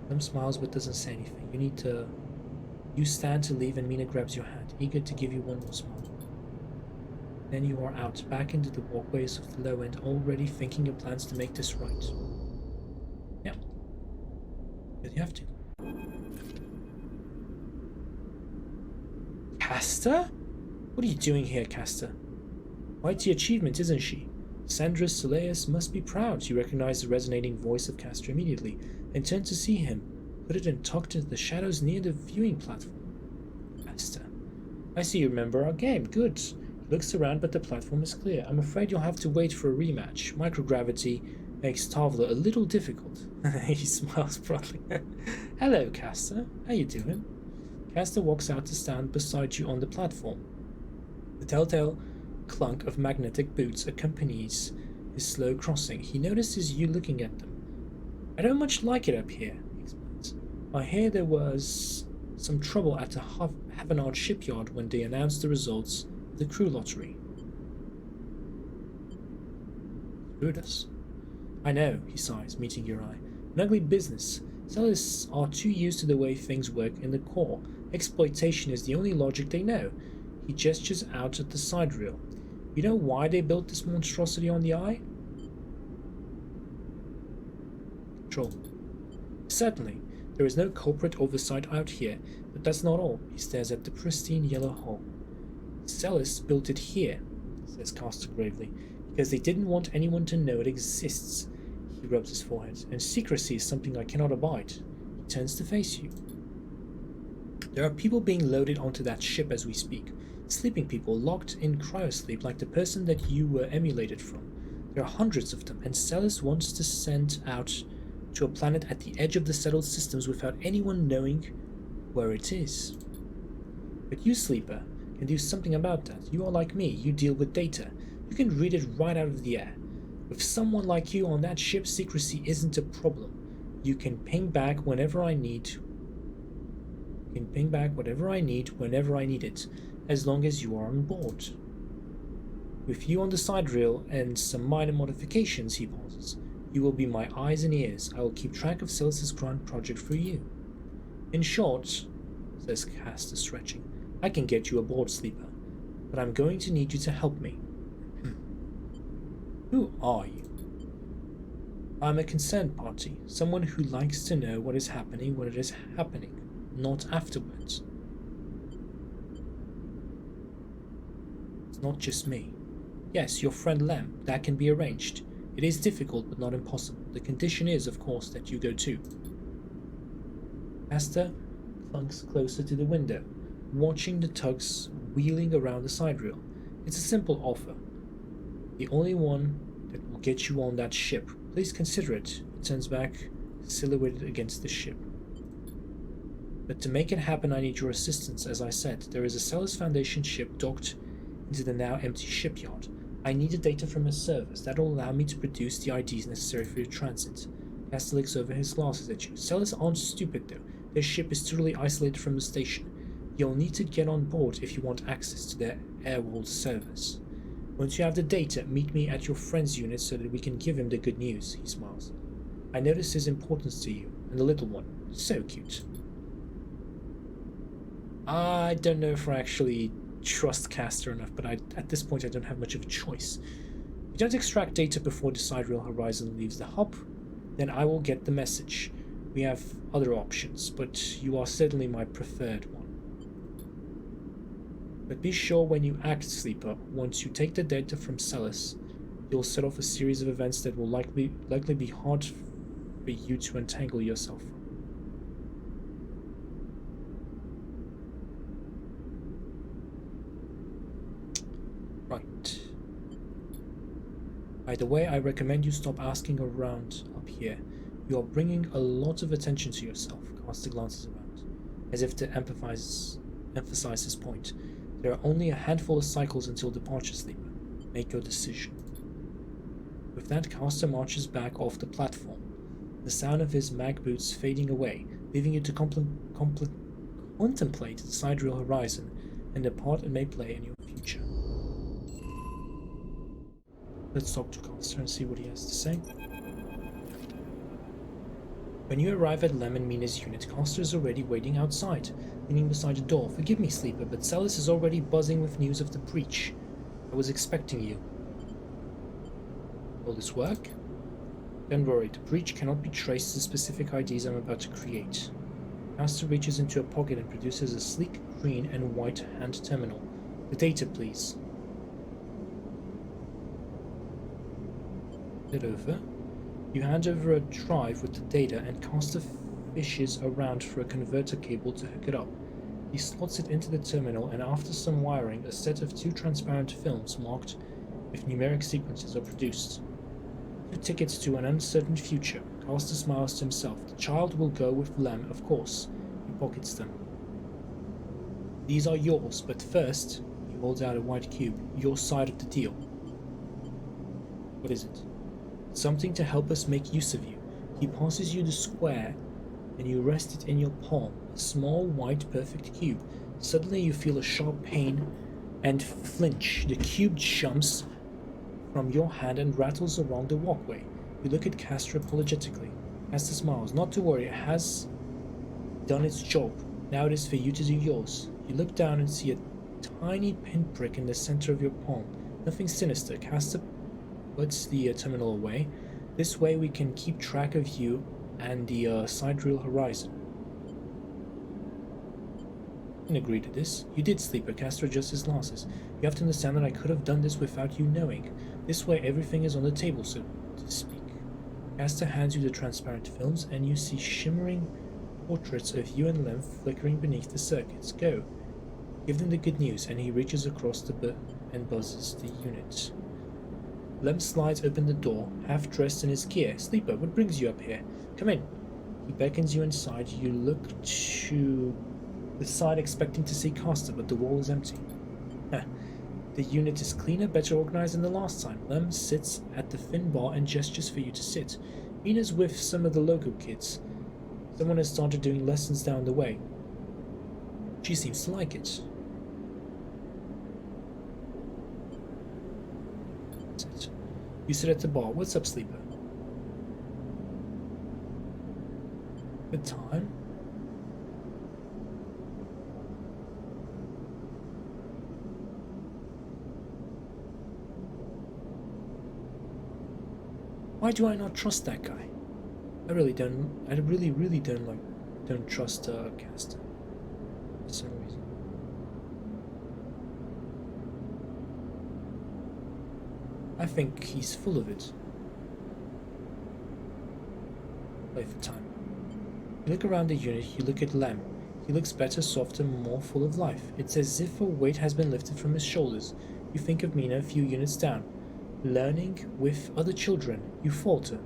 Lem smiles but doesn't say anything. You stand to leave and Mina grabs your hand, eager to give you one more smile. Then you are out, back into the walkways of the low end, already thinking of plans to make this right. Yeah. But you have to. Castor? What are you doing here, Castor? Mighty achievement, isn't she? Sandra Soleus must be proud. You recognize the resonating voice of Castor immediately, and turn to see him, hooded and tucked into the shadows near the viewing platform. Castor. I see you remember our game. Good. He looks around, but the platform is clear. I'm afraid you'll have to wait for a rematch. Microgravity makes Tavla a little difficult. He smiles broadly. Hello, Castor. How you doing? Castor walks out to stand beside you on the platform. The telltale clunk of magnetic boots accompanies his slow crossing. He notices you looking at them. I don't much like it up here, he explains. I hear there was some trouble at the Havanard shipyard when they announced the results The crew lottery. Screwed us. I know, he sighs, meeting your eye. An ugly business. Sellers are too used to the way things work in the core. Exploitation is the only logic they know. He gestures out at the side rail. You know why they built this monstrosity on the eye? Control. Certainly. There is no corporate oversight out here, but that's not all. He stares at the pristine yellow hull. Sellers built it here, says Castor gravely, because they didn't want anyone to know it exists. He rubs his forehead. And secrecy is something I cannot abide. He turns to face you. There are people being loaded onto that ship as we speak. Sleeping people locked in cryosleep like the person that you were emulated from. There are hundreds of them, and Sellers wants to send out to a planet at the edge of the settled systems without anyone knowing where it is. But you, Sleeper, can do something about that. You are like me. You deal with data. You can read it right out of the air. With someone like you on that ship, secrecy isn't a problem. You can ping back whenever I need. Whenever I need it, as long as you are on board. With you on the side rail and some minor modifications, he pauses, you will be my eyes and ears. I will keep track of Silas's grand project for you. In short, says Castor, stretching, I can get you aboard, Sleeper, but I'm going to need you to help me. Who are you? I'm a concerned party, someone who likes to know what is happening when it is happening, not afterwards. It's not just me. Yes, your friend Lem, that can be arranged. It is difficult, but not impossible. The condition is, of course, that you go too. Castor clunks closer to the window, watching the tugs wheeling around the side rail. It's a simple offer. The only one that will get you on that ship. Please consider it. It turns back, silhouetted against the ship. But to make it happen, I need your assistance. As I said, there is a Sellers Foundation ship docked into the now empty shipyard. I need the data from his servers. That will allow me to produce the IDs necessary for your transit. Castor looks over his glasses at you. Sellers aren't stupid, though. Their ship is totally isolated from the station. You'll need to get on board if you want access to their airworld servers. Once you have the data, meet me at your friend's unit so that we can give him the good news, he smiles. I notice his importance to you, and the little one. So cute. I don't know if I actually trust Castor enough, but at this point I don't have much of a choice. If you don't extract data before the sidereal horizon leaves the hub, then I will get the message. We have other options, but you are certainly my preferred one. But be sure when you act, Sleeper, once you take the data from Sellers, you'll set off a series of events that will likely be hard for you to untangle yourself from. Right. By the way, I recommend you stop asking around up here. You are bringing a lot of attention to yourself. Castor glances around, as if to emphasize his point. There are only a handful of cycles until departure, Sleeper. Make your decision. With that, Castor marches back off the platform, the sound of his mag boots fading away, leaving you to contemplate the sidereal horizon and the part it may play in your future. Let's talk to Castor and see what he has to say. When you arrive at Lem and Mina's unit, Castor is already waiting outside, leaning beside the door. Forgive me, Sleeper, but Sellers is already buzzing with news of the breach. I was expecting you. Will this work? Don't worry, the breach cannot be traced to the specific IDs I'm about to create. Castor reaches into a pocket and produces a sleek green and white hand terminal. The data, please. It over. You hand over a drive with the data, and Castor fishes around for a converter cable to hook it up. He slots it into the terminal, and after some wiring, a set of 2 transparent films marked with numeric sequences are produced. 2 tickets to an uncertain future. Castor smiles to himself. The child will go with Lem, of course. He pockets them. These are yours, but first, he holds out a white cube, your side of the deal. What is it? Something to help us make use of you. He passes you the square, and you rest it in your palm, a small, white, perfect cube. Suddenly you feel a sharp pain and flinch. The cube jumps from your hand and rattles along the walkway. You look at Castor apologetically. Castor smiles. Not to worry, it has done its job. Now it is for you to do yours. You look down and see a tiny pinprick in the center of your palm. Nothing sinister. Castor puts the terminal away. This way we can keep track of you and the sidereal horizon. I can agree to this. You did, Sleeper. Castor adjusts his glasses. You have to understand that I could have done this without you knowing. This way everything is on the table, so to speak. Castor hands you the transparent films, and you see shimmering portraits of you and Lem flickering beneath the circuits. Go. Give them the good news, and he reaches across the and buzzes the unit. Lem slides open the door, half dressed in his gear. Sleeper, what brings you up here? Come in. He beckons you inside. You look to the side expecting to see Castor, but the wall is empty. The unit is cleaner, better organized than the last time. Lem sits at the thin bar and gestures for you to sit. Mina's with some of the local kids. Someone has started doing lessons down the way. She seems to like it. You sit at the bar. What's up, Sleeper? Good time? Why do I not trust that guy? I really don't trust Castor for some reason. I think he's full of it. Play for time. You look around the unit, you look at Lem. He looks better, softer, more full of life. It's as if a weight has been lifted from his shoulders. You think of Mina a few units down. Learning with other children, you falter.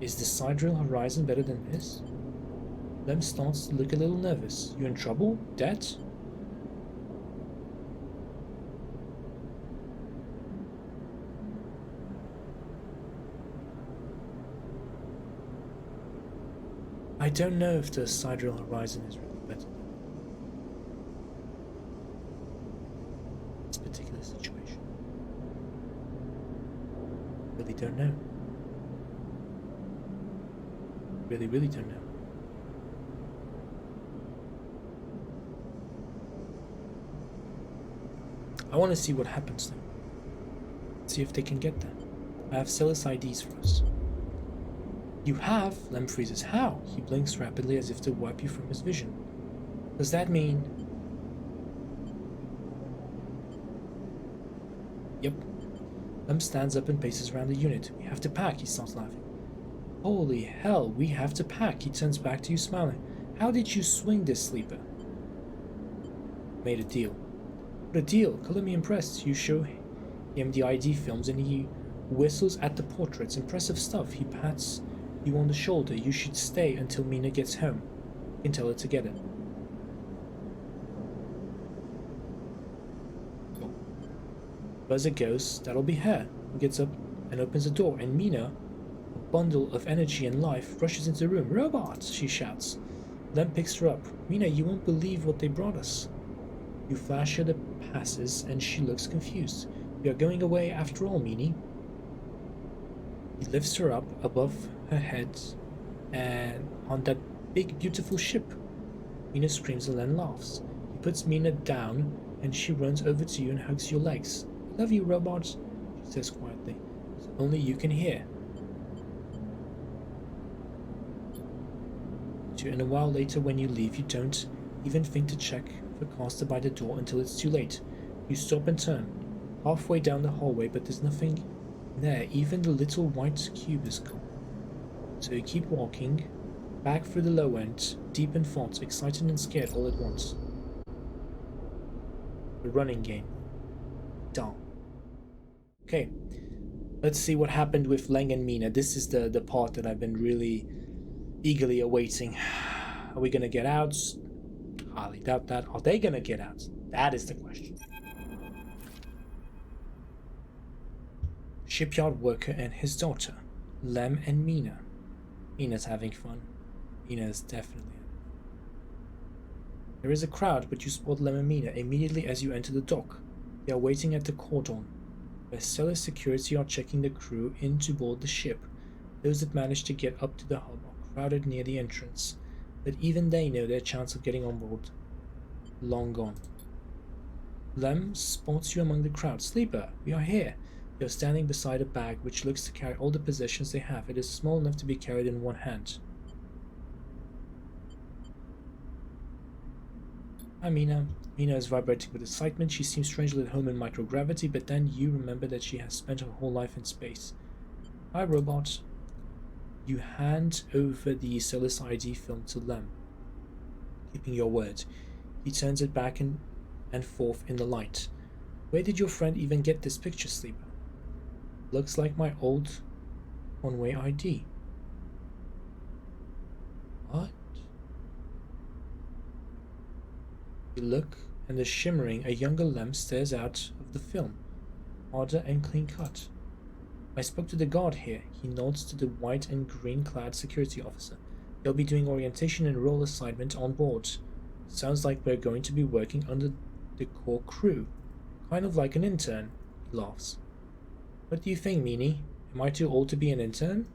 Is the sidereal horizon better than this? Lem starts to look a little nervous. You in trouble? Debt? I don't know if the sidereal horizon is really better than this particular situation. Really don't know. Really don't know. I want to see what happens then. See if they can get there. I have Celis IDs for us. You have? Lem freezes. How? He blinks rapidly as if to wipe you from his vision. Does that mean... Yep. Lem stands up and paces around the unit. We have to pack, he starts laughing. Holy hell, we have to pack. He turns back to you smiling. How did you swing this, Sleeper? Made a deal. What a deal? Color me impressed. You show him the ID films and he whistles at the portraits. Impressive stuff. He pats you on the shoulder. You should stay until Mina gets home. You can tell her together. Buzzer goes. That'll be her. He gets up and opens the door, and Mina, a bundle of energy and life, rushes into the room. Robots! She shouts. Lem picks her up. Mina, you won't believe what they brought us. You flash her the passes, and she looks confused. We are going away after all, Meanie. He lifts her up above her head and on that big, beautiful ship. Mina screams and Len laughs. He puts Mina down, and she runs over to you and hugs your legs. I love you, robots, she says quietly. So only you can hear. And a while later, when you leave, you don't even think to check for Castor by the door until it's too late. You stop and turn, halfway down the hallway, but there's nothing there. Even the little white cube is gone. So you keep walking, back through the low end, deep in thoughts, excited and scared all at once. The running game. Done. Okay, let's see what happened with Lem and Mina. This is the part that I've been really eagerly awaiting. Are we gonna get out? Highly doubt that. Are they gonna get out? That is the question. Shipyard worker and his daughter, Lem and Mina. Mina's having fun. Mina's definitely. There is a crowd, but you spot Lem and Mina immediately as you enter the dock. They are waiting at the cordon, where Stellar security are checking the crew in to board the ship. Those that manage to get up to the hub are crowded near the entrance, but even they know their chance of getting on board long gone. Lem spots you among the crowd. Sleeper, we are here. You are standing beside a bag which looks to carry all the possessions they have. It is small enough to be carried in one hand. Hi, Mina. Mina is vibrating with excitement. She seems strangely at home in microgravity, but then you remember that she has spent her whole life in space. Hi, robot. You hand over the Celis ID film to Lem, keeping your word. He turns it back and forth in the light. Where did your friend even get this picture, Sleeper? Looks like my old one-way ID. What? You look, and the shimmering, a younger Lem stares out of the film, harder and clean-cut. I spoke to the guard here. He nods to the white and green-clad security officer. They'll be doing orientation and role assignment on board. Sounds like we're going to be working under the core crew. Kind of like an intern. He laughs. What do you think, Meanie? Am I too old to be an intern?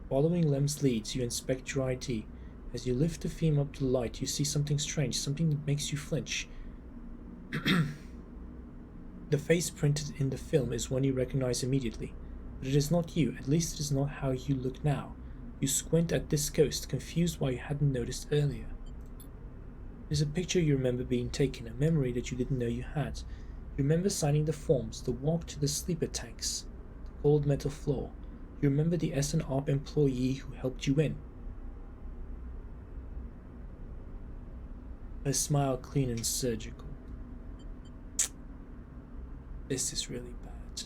Following Lem's leads, you inspect your ID. As you lift the film up to the light, you see something strange, something that makes you flinch. The face printed in the film is one you recognize immediately, but it is not you, at least it is not how you look now. You squint at this ghost, confused why you hadn't noticed earlier. It is a picture you remember being taken, a memory that you didn't know you had. You remember signing the forms, the walk to the sleeper tanks, the cold metal floor. You remember the S&ARP employee who helped you in. Her smile clean and surgical. This is really bad.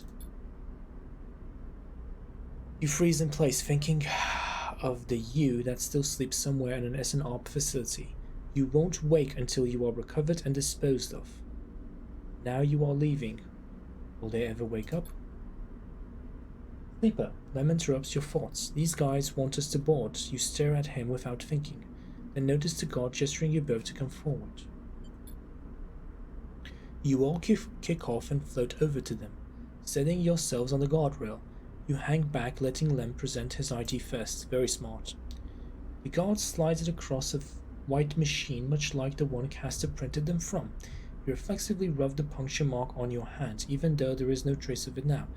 You freeze in place, thinking of the you that still sleeps somewhere in an S&ARP facility. You won't wake until you are recovered and disposed of. Now you are leaving. Will they ever wake up? Sleeper, Lem interrupts your thoughts. These guys want us to board. You stare at him without thinking, then notice the guard gesturing you both to come forward. You all kick off and float over to them. Steadying yourselves on the guardrail, you hang back, letting Lem present his ID first. Very smart. The guard slides it across a white machine, much like the one Castor printed them from. You reflexively rub the puncture mark on your hand, even though there is no trace of it now.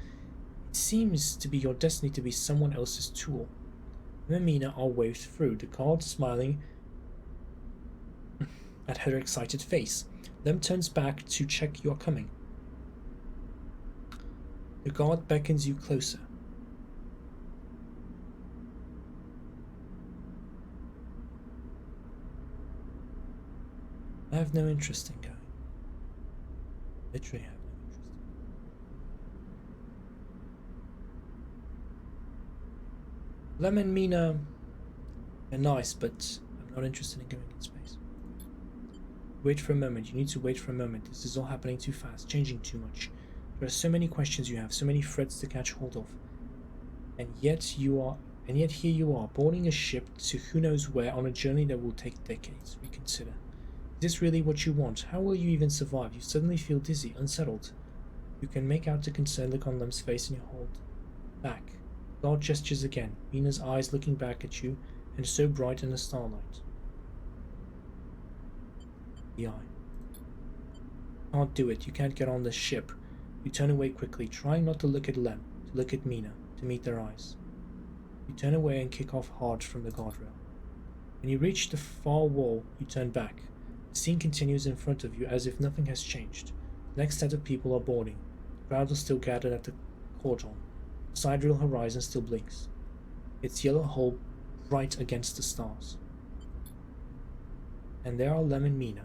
It seems to be your destiny to be someone else's tool. Lem and Mina are waved through, the guard smiling at her excited face. Lem turns back to check you are coming. The guard beckons you closer. I have no interest in going. Literally have no interest. Lem and Mina are nice, but I'm not interested in going in space. Wait for a moment. You need to wait for a moment. This is all happening too fast, changing too much. There are so many questions you have, so many threads to catch hold of. And yet here you are, boarding a ship to who knows where on a journey that will take decades. Reconsider. Is this really what you want? How will you even survive? You suddenly feel dizzy, unsettled. You can make out the concerned look on Lem's face and you hold back. God gestures again, Mina's eyes looking back at you, and so bright in the starlight. The eye. Can't do it. You can't get on this ship. You turn away quickly, trying not to look at Lem, to look at Mina, to meet their eyes. You turn away and kick off hard from the guardrail. When you reach the far wall, you turn back. The scene continues in front of you as if nothing has changed. The next set of people are boarding. The crowd is still gathered at the cordon. The sidereal horizon still blinks, its yellow hull bright against the stars. And there are Lem and Mina,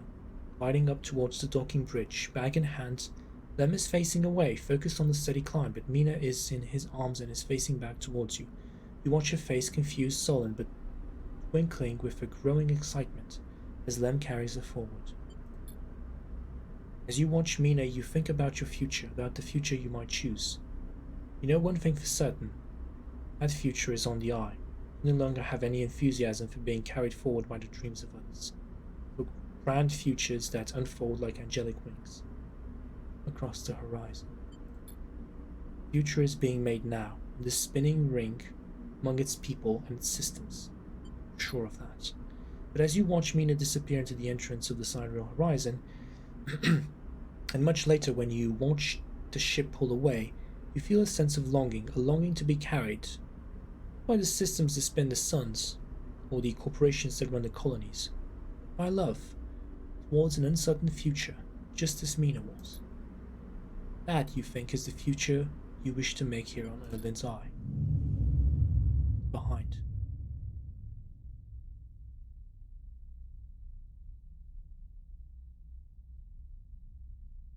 gliding up towards the docking bridge, bag in hand. Lem is facing away, focused on the steady climb, but Mina is in his arms and is facing back towards you. You watch her face, confused, sullen, but twinkling with a growing excitement as Lem carries her forward. As you watch Mina, you think about your future, about the future you might choose. You know one thing for certain. That future is on the eye. no longer have any enthusiasm for being carried forward by the dreams of others, for grand futures that unfold like angelic wings across the horizon. The future is being made now, in the spinning ring among its people and its systems. I'm sure of that. But as you watch Mina disappear into the entrance of the sidereal horizon, and much later when you watch the ship pull away, you feel a sense of longing, a longing to be carried by the systems that spin the suns, or the corporations that run the colonies, by love, towards an uncertain future, just as Mina was. That, you think, is the future you wish to make here on Erlin's Eye. Behind.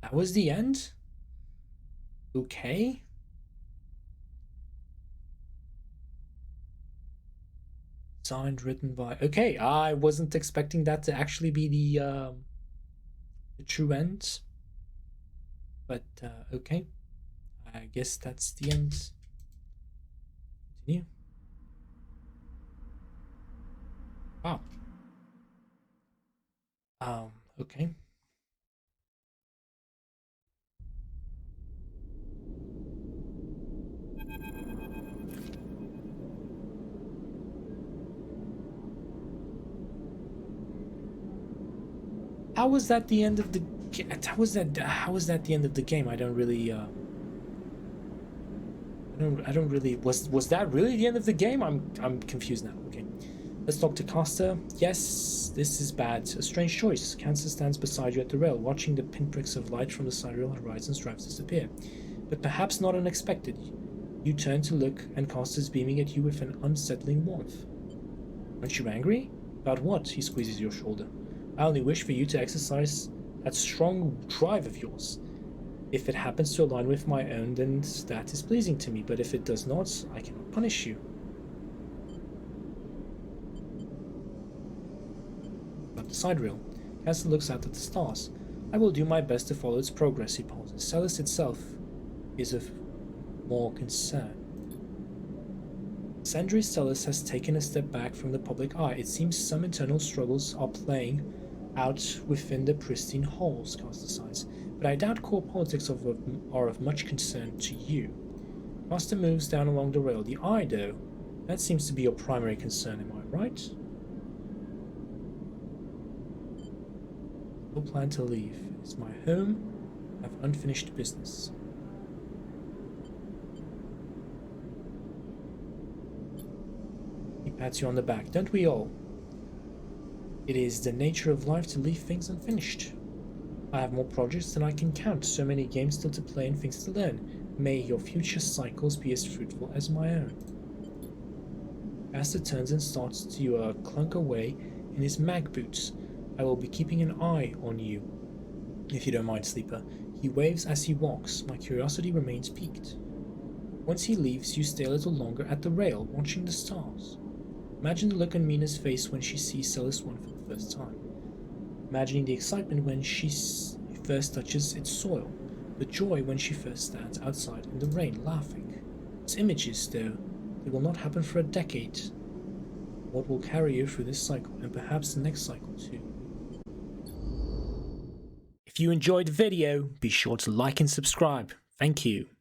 That was the end? Okay. Signed, written by... Okay, I wasn't expecting that to actually be the true end. But, okay. I guess that's the end. Continue. Wow. Okay. How was that the end of the... How was that the end of the game? I don't really, I don't really... Was that really the end of the game? I'm confused now. Okay. Let's talk to Castor. Yes, this is bad. A strange choice. Castor stands beside you at the rail, watching the pinpricks of light from the sidereal horizon's drives disappear. But perhaps not unexpected. You turn to look, and Castor's beaming at you with an unsettling warmth. Aren't you angry? About what? He squeezes your shoulder. I only wish for you to exercise that strong drive of yours. If it happens to align with my own, then that is pleasing to me, but if it does not, I cannot punish you. About the side rail, Castor looks out at the stars. I will do my best to follow its progress, he pauses. Celis itself is of more concern. Sandri Celis has taken a step back from the public eye. It seems some internal struggles are playing out within the pristine halls, Castor sighs, but I doubt core politics are of much concern to you. Castor moves down along the rail. The eye, though, that seems to be your primary concern, am I right? No plan to leave. It's my home. I have unfinished business. He pats you on the back. Don't we all? It is the nature of life to leave things unfinished. I have more projects than I can count, so many games still to play and things to learn. May your future cycles be as fruitful as my own. Castor turns and starts to clunk away in his mag boots. I will be keeping an eye on you, if you don't mind, sleeper. He waves as he walks. My curiosity remains piqued. Once he leaves, you stay a little longer at the rail, watching the stars. Imagine the look on Mina's face when she sees Celis 1 for the first time. Imagining the excitement when she first touches its soil. The joy when she first stands outside in the rain, laughing. These images, though, they will not happen for a decade. What will carry you through this cycle, and perhaps the next cycle too. If you enjoyed the video, be sure to like and subscribe. Thank you.